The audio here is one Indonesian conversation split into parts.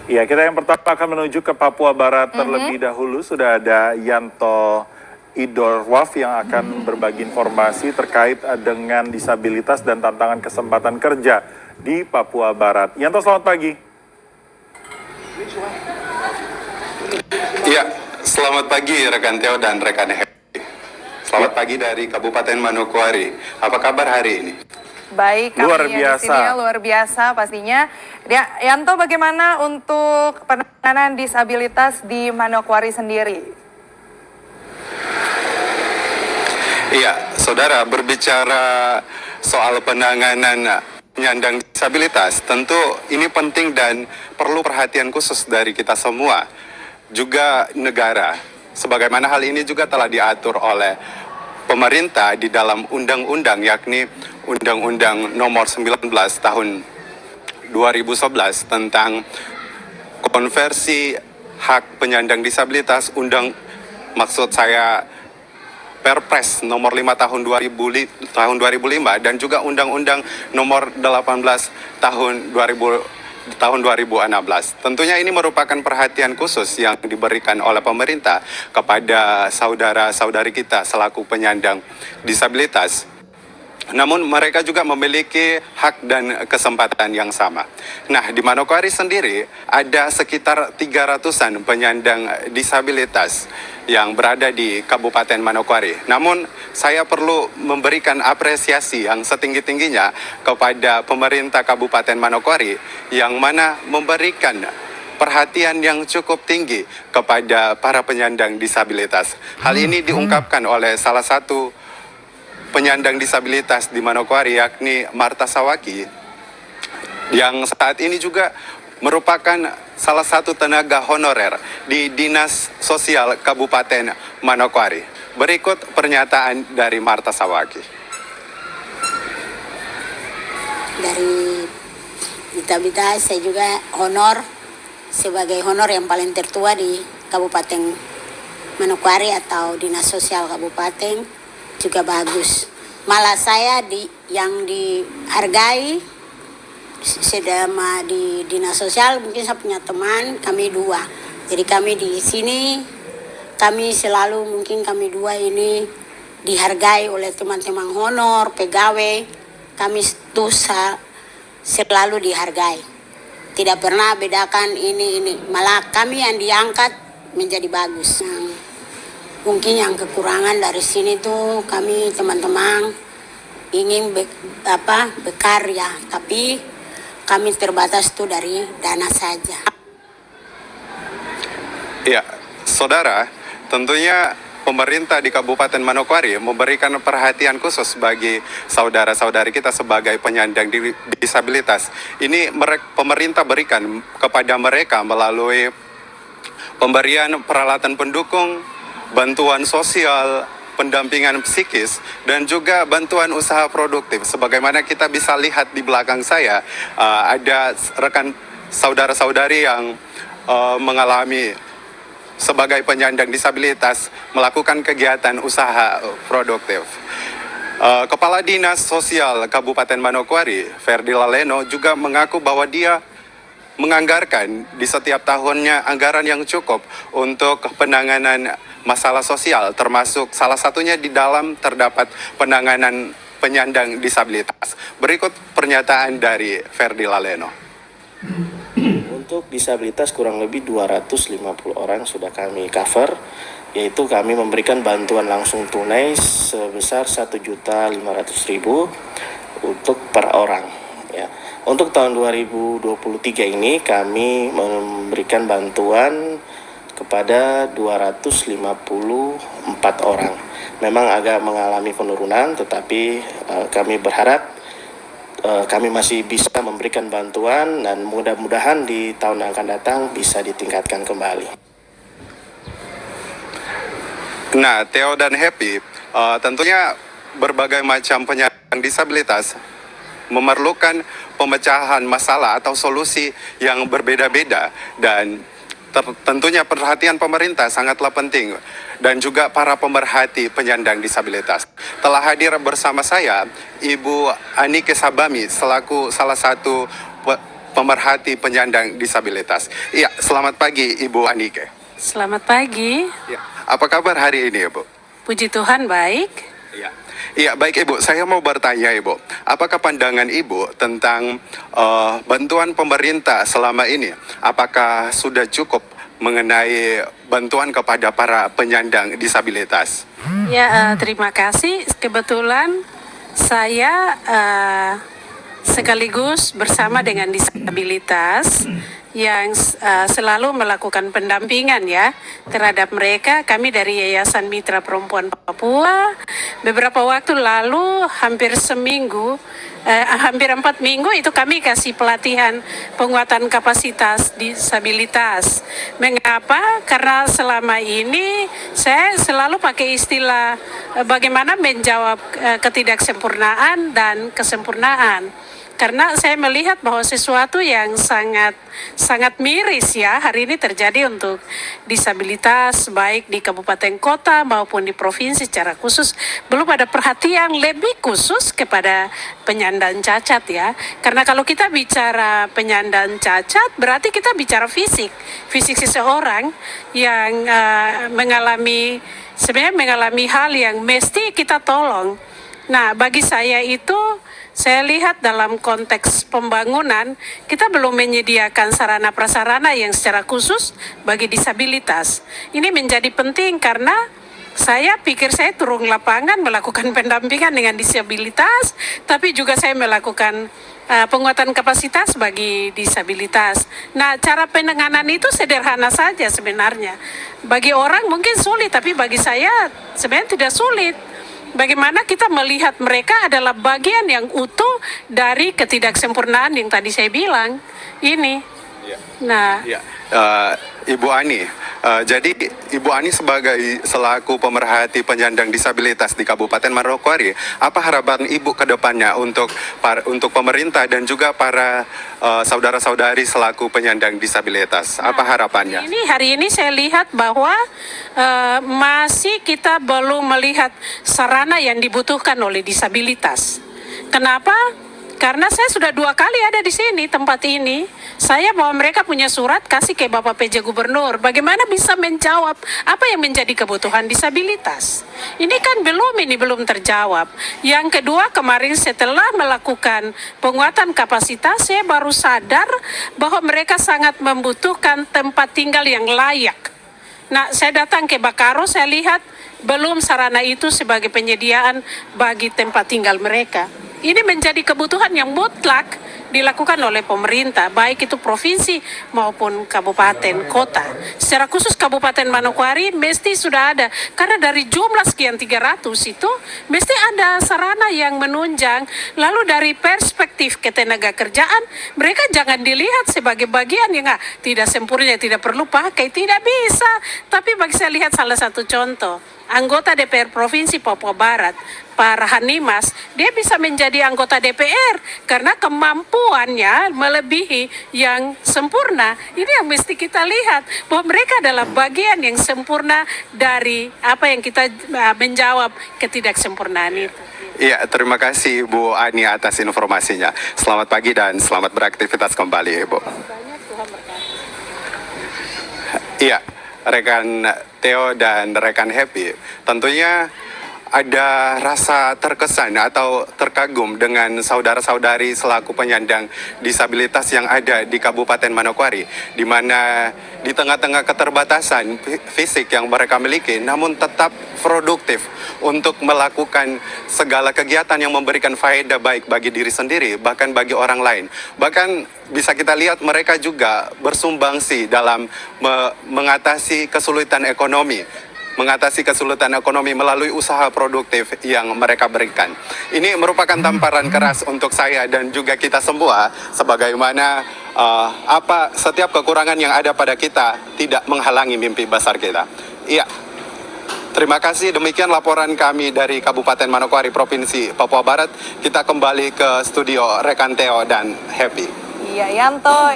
Ya, kita yang pertama akan menuju ke Papua Barat terlebih dahulu. Sudah ada Yanto Idorwaf yang akan berbagi informasi terkait dengan disabilitas dan tantangan kesempatan kerja di Papua Barat. Yanto, selamat pagi. Ya, selamat pagi rekan Theo dan rekan Happy. Selamat pagi dari Kabupaten Manokwari. Apa kabar hari ini? Baik, kami Luar di sini biasa. luar biasa pastinya. Yanto, bagaimana untuk penanganan disabilitas di Manokwari sendiri? Iya, saudara, berbicara soal penanganan penyandang disabilitas, tentu ini penting dan perlu perhatian khusus dari kita semua, juga negara. Sebagaimana hal ini juga telah diatur oleh pemerintah di dalam undang-undang, yakni Undang-Undang Nomor 19 Tahun 2011 tentang konversi hak penyandang disabilitas, maksud saya Perpres nomor 5 tahun 2005 dan juga Undang-Undang nomor 18 tahun 2016. Tentunya ini merupakan perhatian khusus yang diberikan oleh pemerintah kepada saudara-saudari kita selaku penyandang disabilitas. Namun mereka juga memiliki hak dan kesempatan yang sama. Nah, di Manokwari sendiri ada sekitar 300-an penyandang disabilitas yang berada di Kabupaten Manokwari. Namun saya perlu memberikan apresiasi yang setinggi-tingginya kepada pemerintah Kabupaten Manokwari yang mana memberikan perhatian yang cukup tinggi kepada para penyandang disabilitas. Hal ini diungkapkan oleh salah satu penyandang disabilitas di Manokwari, yakni Marta Sawaki, yang saat ini juga merupakan salah satu tenaga honorer di Dinas Sosial Kabupaten Manokwari. Berikut pernyataan dari Marta Sawaki. Dari disabilitas saya juga honor sebagai honor yang paling tertua di Kabupaten Manokwari atau Dinas Sosial Kabupaten. Juga bagus. Malah saya yang dihargai selama di dinas sosial, mungkin saya punya teman kami dua. Jadi kami di sini kami selalu mungkin kami dua ini dihargai oleh teman-teman honor, pegawai. Kami tuh selalu dihargai. Tidak pernah bedakan ini. Malah kami yang diangkat menjadi bagus. Mungkin yang kekurangan dari sini tuh kami teman-teman ingin berkarya, tapi kami terbatas tuh dari dana saja. Ya, saudara, tentunya pemerintah di Kabupaten Manokwari memberikan perhatian khusus bagi saudara-saudari kita sebagai penyandang disabilitas. Ini pemerintah berikan kepada mereka melalui pemberian peralatan pendukung, bantuan sosial, pendampingan psikis, dan juga bantuan usaha produktif. Sebagaimana kita bisa lihat di belakang saya, ada rekan saudara-saudari yang mengalami sebagai penyandang disabilitas melakukan kegiatan usaha produktif. Kepala Dinas Sosial Kabupaten Manokwari, Ferdi Laleno, juga mengaku bahwa dia menganggarkan di setiap tahunnya anggaran yang cukup untuk penanganan masalah sosial, termasuk salah satunya di dalam terdapat penanganan penyandang disabilitas. Berikut pernyataan dari Ferdi Laleno. Untuk disabilitas kurang lebih 250 orang sudah kami cover, yaitu kami memberikan bantuan langsung tunai sebesar 1.500.000 untuk per orang. Ya. Untuk tahun 2023 ini kami memberikan bantuan kepada 254 orang. Memang agak mengalami penurunan, tetapi kami berharap kami masih bisa memberikan bantuan dan mudah-mudahan di tahun yang akan datang bisa ditingkatkan kembali. Nah, Theo dan Happy, tentunya berbagai macam penyandang disabilitas memerlukan pemecahan masalah atau solusi yang berbeda-beda, dan tentunya perhatian pemerintah sangatlah penting, dan juga para pemerhati penyandang disabilitas. Telah hadir bersama saya Ibu Anike Sabami selaku salah satu pemerhati penyandang disabilitas. Iya, selamat pagi Ibu Anike. Selamat pagi, Ya, apa kabar hari ini Ibu? puji Tuhan baik. Iya. Iya, baik Ibu. Saya mau bertanya Ibu, apakah pandangan Ibu tentang bantuan pemerintah selama ini? Apakah sudah cukup mengenai bantuan kepada para penyandang disabilitas? Ya, terima kasih. Kebetulan saya sekaligus bersama dengan disabilitas yang selalu melakukan pendampingan ya terhadap mereka. Kami dari Yayasan Mitra Perempuan Papua beberapa waktu lalu hampir 4 minggu itu kami kasih pelatihan penguatan kapasitas disabilitas. Mengapa? Karena selama ini saya selalu pakai istilah bagaimana menjawab ketidaksempurnaan dan kesempurnaan. Karena saya melihat bahwa sesuatu yang sangat miris ya hari ini terjadi untuk disabilitas baik di kabupaten kota maupun di provinsi secara khusus belum ada perhatian lebih khusus kepada penyandang cacat ya. Karena kalau kita bicara penyandang cacat berarti kita bicara fisik seseorang yang sebenarnya mengalami hal yang mesti kita tolong. Nah, bagi saya itu saya lihat dalam konteks pembangunan, kita belum menyediakan sarana prasarana yang secara khusus bagi disabilitas. Ini menjadi penting karena saya pikir saya turun lapangan melakukan pendampingan dengan disabilitas, tapi juga saya melakukan penguatan kapasitas bagi disabilitas. Nah, cara penanganan itu sederhana saja sebenarnya. Bagi orang mungkin sulit, tapi bagi saya sebenarnya tidak sulit. Bagaimana kita melihat mereka adalah bagian yang utuh dari ketidaksempurnaan yang tadi saya bilang ini. Ya. Nah, Ya. Ibu Ani, jadi Ibu Ani selaku pemerhati penyandang disabilitas di Kabupaten Manokwari, apa harapan Ibu ke depannya untuk pemerintah dan juga para saudara-saudari selaku penyandang disabilitas? Apa harapannya? hari ini saya lihat bahwa masih kita belum melihat sarana yang dibutuhkan oleh disabilitas. Kenapa? Karena saya sudah 2 kali ada di sini tempat ini. Saya bahwa mereka punya surat kasih ke Bapak PJ Gubernur. Bagaimana bisa menjawab apa yang menjadi kebutuhan disabilitas? Ini kan belum terjawab. Yang kedua, kemarin setelah melakukan penguatan kapasitas, saya baru sadar bahwa mereka sangat membutuhkan tempat tinggal yang layak. Nah, saya datang ke Bakaro, saya lihat belum sarana itu sebagai penyediaan bagi tempat tinggal mereka. Ini menjadi kebutuhan yang mutlak dilakukan oleh pemerintah, baik itu provinsi maupun kabupaten kota. Secara khusus Kabupaten Manokwari mesti sudah ada, karena dari jumlah sekian 300 itu mesti ada sarana yang menunjang. Lalu dari perspektif ketenaga kerjaan, mereka jangan dilihat sebagai bagian yang tidak sempurna, tidak perlu pakai, tidak bisa. Tapi bagi saya lihat salah satu contoh, anggota DPR Provinsi Papua Barat, Pak Rahanimas, dia bisa menjadi anggota DPR karena kemampuannya melebihi yang sempurna. Ini yang mesti kita lihat, bahwa mereka adalah bagian yang sempurna dari apa yang kita menjawab ketidaksempurnaan itu. Iya, terima kasih Bu Ani atas informasinya. Selamat pagi dan selamat beraktivitas kembali, Ibu. Iya, rekan Theo dan rekan Happy, tentunya ada rasa terkesan atau terkagum dengan saudara-saudari selaku penyandang disabilitas yang ada di Kabupaten Manokwari, di mana di tengah-tengah keterbatasan fisik yang mereka miliki, namun tetap produktif untuk melakukan segala kegiatan yang memberikan faedah baik bagi diri sendiri, bahkan bagi orang lain. Bahkan bisa kita lihat mereka juga bersumbangsi dalam mengatasi kesulitan ekonomi melalui usaha produktif yang mereka berikan. Ini merupakan tamparan keras untuk saya dan juga kita semua, sebagaimana setiap kekurangan yang ada pada kita tidak menghalangi mimpi besar kita. Iya. Terima kasih, demikian laporan kami dari Kabupaten Manokwari, Provinsi Papua Barat. Kita kembali ke studio rekan Theo dan Happy. Iya, Yanto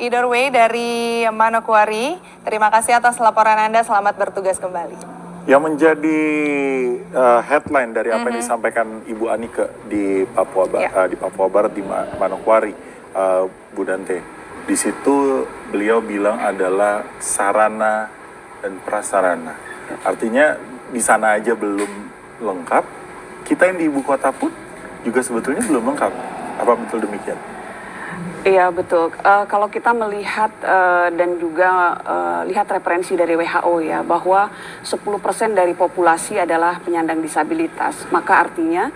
Idorway dari Manokwari, terima kasih atas laporan Anda, selamat bertugas kembali. Yang menjadi headline dari apa yang disampaikan Ibu Anike di Papua Barat, di Manokwari Bu Dante. Di situ beliau bilang adalah sarana dan prasarana. Artinya di sana aja belum lengkap, kita yang di ibu kota pun juga sebetulnya belum lengkap. Apa betul demikian? Iya betul. Kalau kita melihat dan juga lihat referensi dari WHO ya, bahwa 10% dari populasi adalah penyandang disabilitas. Maka artinya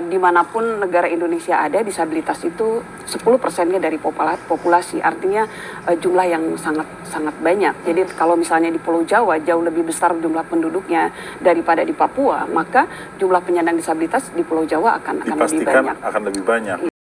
dimanapun negara Indonesia ada, disabilitas itu 10%-nya dari populasi. Artinya jumlah yang sangat banyak. Jadi kalau misalnya di Pulau Jawa jauh lebih besar jumlah penduduknya daripada di Papua, maka jumlah penyandang disabilitas di Pulau Jawa akan lebih banyak. Dipastikan akan lebih banyak.